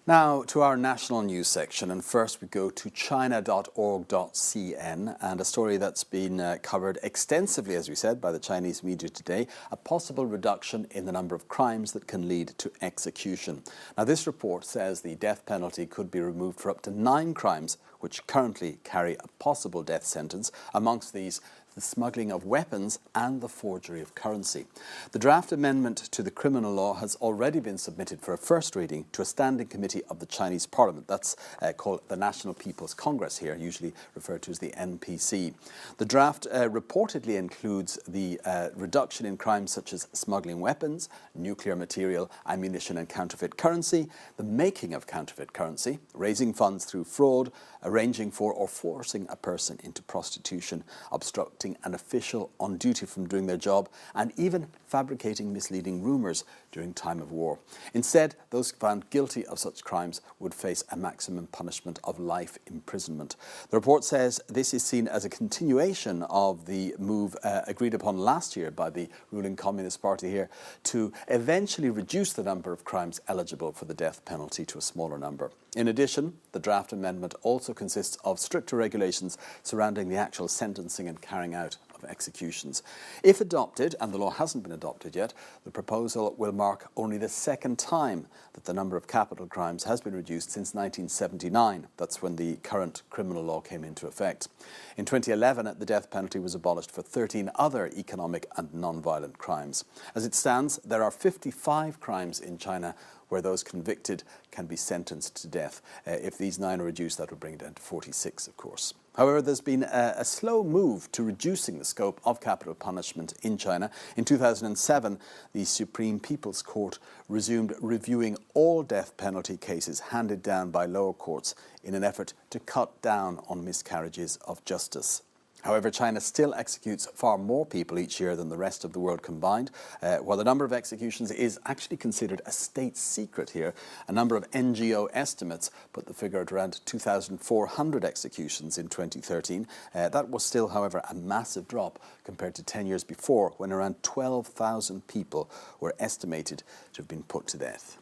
Now to our national news section, and first we go to china.org.cn and a story that's been covered extensively, as we said, by the Chinese media today, a possible reduction in the number of crimes that can lead to execution. Now this report says the death penalty could be removed for up to 9 crimes which currently carry a possible death sentence, amongst these the smuggling of weapons and the forgery of currency. The draft amendment to the criminal law has already been submitted for a first reading to a standing committee of the Chinese Parliament. That's called the National People's Congress here, usually referred to as the NPC. The draft reportedly includes the reduction in crimes such as smuggling weapons, nuclear material, ammunition and counterfeit currency, the making of counterfeit currency, raising funds through fraud, arranging for or forcing a person into prostitution, obstructing an official on duty from doing their job, and even fabricating misleading rumours during time of war. Instead, those found guilty of such crimes would face a maximum punishment of life imprisonment. The report says this is seen as a continuation of the move agreed upon last year by the ruling Communist Party here to eventually reduce the number of crimes eligible for the death penalty to a smaller number. In addition, the draft amendment also consists of stricter regulations surrounding the actual sentencing and carrying out of executions. If adopted, and the law hasn't been adopted yet, the proposal will mark only the second time that the number of capital crimes has been reduced since 1979. That's when the current criminal law came into effect. In 2011, the death penalty was abolished for 13 other economic and non-violent crimes. As it stands, there are 55 crimes in China where those convicted can be sentenced to death. If these 9 are reduced, that would bring it down to 46, of course. However, there's been a slow move to reducing the scope of capital punishment in China. In 2007, the Supreme People's Court resumed reviewing all death penalty cases handed down by lower courts in an effort to cut down on miscarriages of justice. However, China still executes far more people each year than the rest of the world combined. While the number of executions is actually considered a state secret here, a number of NGO estimates put the figure at around 2,400 executions in 2013. That was still, however, a massive drop compared to 10 years before, when around 12,000 people were estimated to have been put to death.